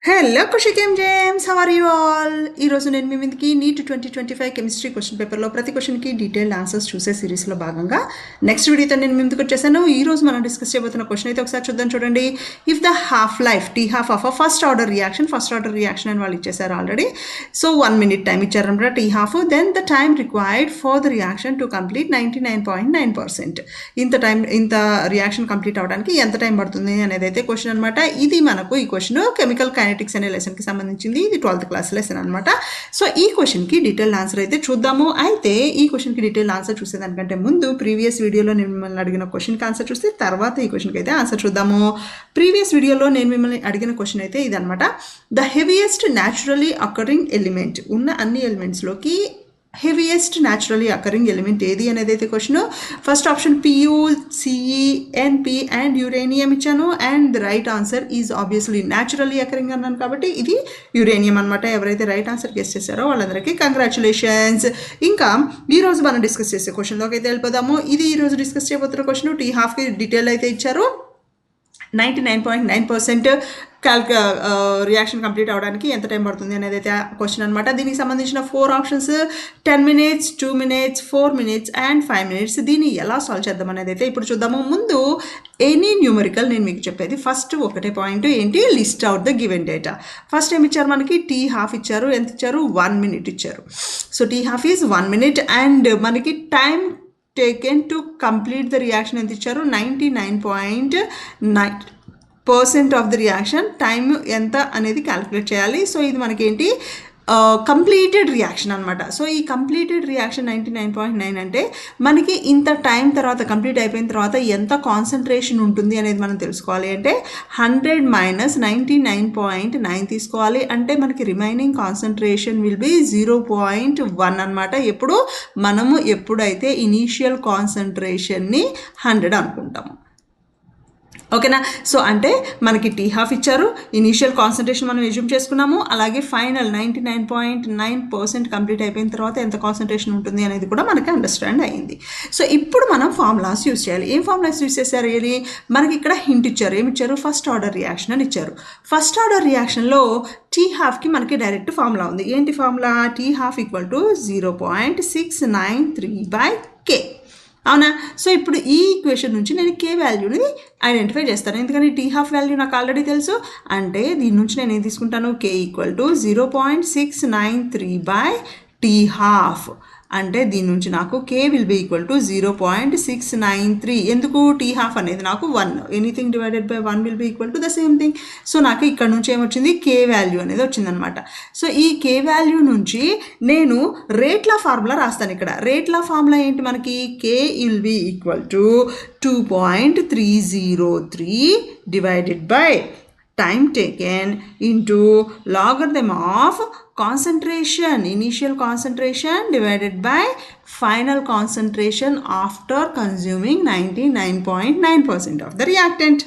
Hello కుషికేం James, how are you all? ఈరోజు నేను మీ ముందుకి నీట్ 2025 కెమిస్ట్రీ క్వశ్చన్ పేపర్లో ప్రతి క్వశ్చన్కి డీటెయిల్డ్ ఆన్సర్స్ చూసే సిరీస్లో భాగంగా నెక్స్ట్ వీడియోతో నేను మీ ముందుకు వచ్చేసాను. ఈరోజు మనం డిస్కస్ చేయబోతున్న క్వశ్చన్ అయితే ఒకసారి చూద్దాం. చూడండి, if the half life T half of a first order reaction అని వాళ్ళు ఇచ్చేసారు ఆల్రెడీ. సో 1 minute టైం ఇచ్చారనమాట T half. Then the time required for the reaction to complete 99.9%. ఇంత రియాక్షన్ కంప్లీట్ అవ్వడానికి ఎంత టైం పడుతుంది అనేది అయితే క్వశ్చన్ అనమాట. ఇది మనకు ఈ క్వశ్చన్ కెమికల్ కైనెటిక్స్ అనే లెసన్కి సంబంధించింది. ఇది 12th క్లాస్ లెసన్ అనమాట. సో ఈ క్వశ్చన్కి డీటెయిల్ ఆన్సర్ అయితే చూద్దాము. అయితే ఈ క్వశ్చన్కి డీటెయిల్ ఆన్సర్ చూసేదానికంటే ముందు ప్రీవియస్ వీడియోలో నేను మిమ్మల్ని అడిగిన క్వశ్చన్కి ఆన్సర్ చూస్తే తర్వాత ఈ క్వశ్చన్కి అయితే ఆన్సర్ చూద్దాము. ప్రీవియస్ వీడియోలో నేను మిమ్మల్ని అడిగిన క్వశ్చన్ అయితే ఇదనమాట. The heaviest naturally occurring element, ఉన్న అన్ని ఎలిమెంట్స్లోకి హెవియెస్ట్ న్యాచురలీ అకరింగ్ ఎలిమెంట్ ఏది అనేది అయితే question. First option PU, CE, NP and uranium ఇచ్చాను. And the right answer is obviously naturally occurring అన్నాను కాబట్టి ఇది యురేనియం అనమాట. ఎవరైతే రైట్ ఆన్సర్ గెస్ చేశారో వాళ్ళందరికీ కంగ్రాచులేషన్స్. ఇంకా ఈరోజు మనం డిస్కస్ చేసే క్వశ్చన్లోకి అయితే వెళ్ళిపోదాము. ఇది ఈరోజు డిస్కస్ చేయబోతున్న క్వశ్చన్ టీ హాఫ్కి డీటెయిల్ అయితే ఇచ్చారు. 99.9% రియాక్షన్ కంప్లీట్ అవ్వడానికి ఎంత టైం పడుతుంది అనేది అయితే క్వశ్చన్ అనమాట. దీనికి సంబంధించిన 4 options 10 minutes, 2 minutes, 4 minutes and 5 minutes. దీన్ని ఎలా సాల్వ్ చేద్దాం అనేది అయితే ఇప్పుడు చూద్దాము. ముందు ఎనీ న్యూమరికల్ నేను మీకు చెప్పేది ఫస్ట్ ఒకటే పాయింట్ ఏంటి, list out the given data. First ఏమి ఇచ్చారు మనకి, టీ హాఫ్ ఇచ్చారు. ఎంత ఇచ్చారు, 1 minute ఇచ్చారు. So T half is 1 minute and మనకి time taken to complete the reaction ఎంత ఇచ్చారు, 99.9% ఆఫ్ ద రియాక్షన్ టైం ఎంత అనేది క్యాలిక్యులేట్ చేయాలి. సో ఇది మనకేంటి, కంప్లీటెడ్ రియాక్షన్ అనమాట. సో ఈ కంప్లీటెడ్ రియాక్షన్ 99.9 అంటే మనకి ఇంత టైం తర్వాత కంప్లీట్ అయిపోయిన తర్వాత ఎంత కాన్సన్ట్రేషన్ ఉంటుంది అనేది మనం తెలుసుకోవాలి. అంటే 100 - 99.9 తీసుకోవాలి. అంటే మనకి రిమైనింగ్ కాన్సన్ట్రేషన్ విల్ బి 0.1 అనమాట. ఎప్పుడైతే ఇనీషియల్ కాన్సన్ట్రేషన్ని 100 అనుకుంటాము. ఓకేనా. సో అంటే మనకి టీ హాఫ్ ఇచ్చారు, ఇనీషియల్ కాన్సన్ట్రేషన్ మనం ఎజ్యూమ్ చేసుకున్నాము, అలాగే ఫైనల్ 99.9% కంప్లీట్ అయిపోయిన తర్వాత ఎంత కాన్సన్ట్రేషన్ ఉంటుంది అనేది కూడా మనకి అండర్స్టాండ్ అయ్యింది. సో ఇప్పుడు మనం ఫార్ములాస్ యూస్ చేయాలి. ఏం ఫార్ములాస్ యూస్ చేశారు, ఏది మనకి ఇక్కడ హింట్ ఇచ్చారు. ఏమి ఇచ్చారు, ఫస్ట్ ఆర్డర్ రియాక్షన్ అని ఇచ్చారు. ఫస్ట్ ఆర్డర్ రియాక్షన్లో టీ హాఫ్కి మనకి డైరెక్ట్ ఫార్ములా ఉంది. ఏంటి formula, T half equal to 0.693/K. అవునా. సో ఇప్పుడు ఈ ఈక్వేషన్ నుంచి నేను K వాల్యూని ఐడెంటిఫై చేస్తాను. ఎందుకని టీ హాఫ్ వాల్యూ నాకు ఆల్రెడీ తెలుసు. అంటే దీని నుంచి నేను ఏం తీసుకుంటాను, K ఈక్వల్ టు 0.693/టీ హాఫ్. అంటే దీని నుంచి నాకు K will be equal to 0.693. ఎందుకు, టీ హాఫ్ అనేది నాకు 1, anything divided by 1 will be equal to the same thing. So నాకు ఇక్కడ నుంచి ఏమొచ్చింది, K వాల్యూ అనేది వచ్చిందనమాట. సో ఈ K వాల్యూ నుంచి నేను రేట్ల ఫార్ములా రాస్తాను. ఇక్కడ రేట్ల ఫార్ములా ఏంటి మనకి, K will be equal to 2.303 divided by time taken into logarithm of concentration, initial concentration divided by final concentration after consuming 99.9% of the reactant.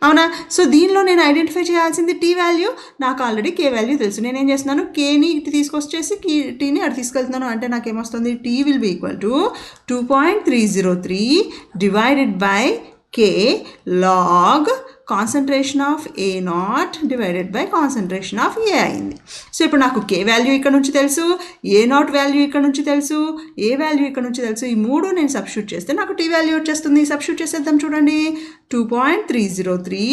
అవునా. సో దీనిలో నేను ఐడెంటిఫై చేయాల్సింది టీ వాల్యూ. నాకు ఆల్రెడీ K వాల్యూ తెలుసు. నేనేం చేస్తున్నాను, Kని ఇటు తీసుకొచ్చేసి టీని అటు తీసుకెళ్తున్నాను. అంటే నాకు ఏమొస్తుంది, T will be equal to 2.303 divided by K log concentration of A0 divided by concentration of A అయింది. సో ఇప్పుడు నాకు K వాల్యూ ఇక్కడ నుంచి తెలుసు, A0 వాల్యూ ఇక్కడ నుంచి తెలుసు, A వాల్యూ ఇక్కడ నుంచి తెలుసు. ఈ మూడు నేను సబ్స్టిట్యూట్ చేస్తే నాకు T వాల్యూ వచ్చేస్తుంది. సబ్స్టిట్యూట్ చేసేద్దాం. చూడండి, 2.303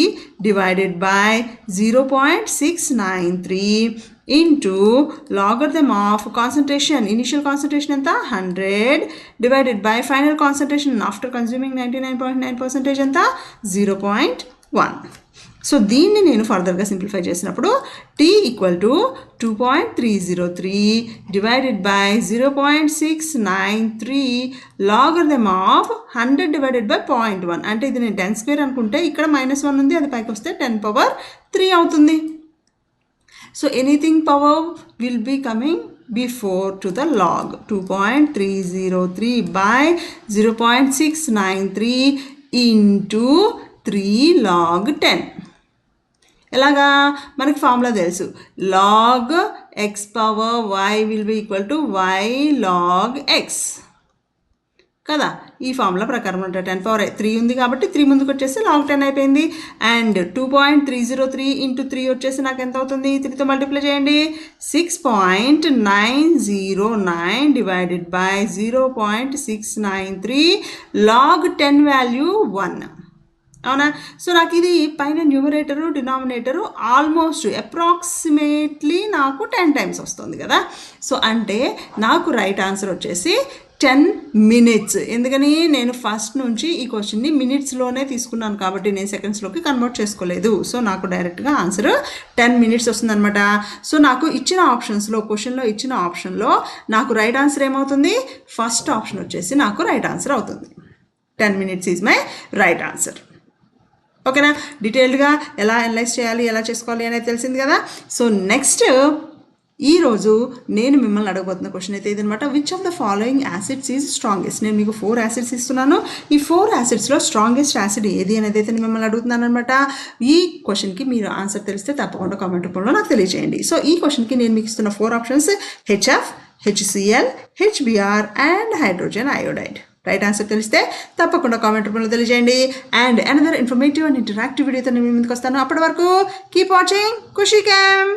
divided by 0.693 into logarithm of concentration, initial concentration ఎంత 100 divided by final concentration after consuming 99.9% ఎంత 0.1. సో దీన్ని నేను ఫర్దర్గా సింప్లిఫై చేసినప్పుడు T equal to 2.303 divided by 0.693 logarithm of 100 divided by 0.1. అంటే ఇది నేను 10² అనుకుంటే ఇక్కడ -1 ఉంది, అది పైకి వస్తే 10⁻³ అవుతుంది. So anything power will be coming before to the log. 2.303 by 0.693 into 3 log 10. ఎలాగా, మనకి ఫార్ములా తెలుసు, log x power y will be equal to y log x. కదా, ఈ ఫార్ములా ప్రకారం ఉంటుంది. 10⁻³ ఉంది కాబట్టి 3 ముందుకు వచ్చేసి log 10 అయిపోయింది. అండ్ 2.303 ఇంటూ 3 వచ్చేసి నాకు ఎంత అవుతుంది? 3తో మల్టిప్లై చేయండి. 6.909 డివైడెడ్ బై 0.693 log 10 వాల్యూ 1. అవునా? సో నాకు ఇది పైన న్యూమరేటరు డినామినేటరు ఆల్మోస్ట్ అప్రాక్సిమేట్లీ నాకు 10 టైమ్స్ వస్తుంది కదా. సో అంటే నాకు రైట్ ఆన్సర్ వచ్చేసి 10 minutes. ఎందుకని నేను ఫస్ట్ నుంచి ఈ క్వశ్చన్ని మినిట్స్లోనే తీసుకున్నాను కాబట్టి నేను సెకండ్స్లోకి కన్వర్ట్ చేసుకోలేదు. సో నాకు డైరెక్ట్గా ఆన్సర్ 10 minutes వస్తుందన్నమాట. సో నాకు ఇచ్చిన ఆప్షన్స్లో, క్వశ్చన్లో ఇచ్చిన ఆప్షన్లో నాకు రైట్ ఆన్సర్ ఏమవుతుంది? ఫస్ట్ ఆప్షన్ వచ్చేసి నాకు రైట్ ఆన్సర్ అవుతుంది. 10 minutes is my right answer. ఓకేనా? డీటెయిల్డ్గా ఎలా అనలైజ్ చేయాలి, ఎలా చేసుకోవాలి అనేది తెలిసింది కదా. సో నెక్స్ట్ ఈరోజు నేను మిమ్మల్ని అడగబోతున్న క్వశ్చన్ అయితే ఇదనమాట. Which of the following acids is strongest? నేను మీకు 4 యాసిడ్స్ ఇస్తున్నాను. ఈ 4 యాసిడ్స్లో స్ట్రాంగెస్ట్ యాసిడ్ ఏది అనేది అయితే మిమ్మల్ని అడుగుతున్నాను అనమాట. ఈ క్వశ్చన్కి మీరు ఆన్సర్ తెలిస్తే తప్పకుండా కామెంట్ రూపంలో నాకు తెలియజేయండి. సో ఈ క్వశ్చన్కి నేను మీకు ఇస్తున్న 4 options HF, HCl, HBr and hydrogen iodide. Right answer తెలిస్తే తప్పకుండా కామెంట్ రూపంలో తెలియజేయండి. And another informative and interactive వీడియోతో నేను ముందుకు వస్తాను. అప్పటి వరకు కీప్ వాచింగ్ ఖుషీ క్యాంప్.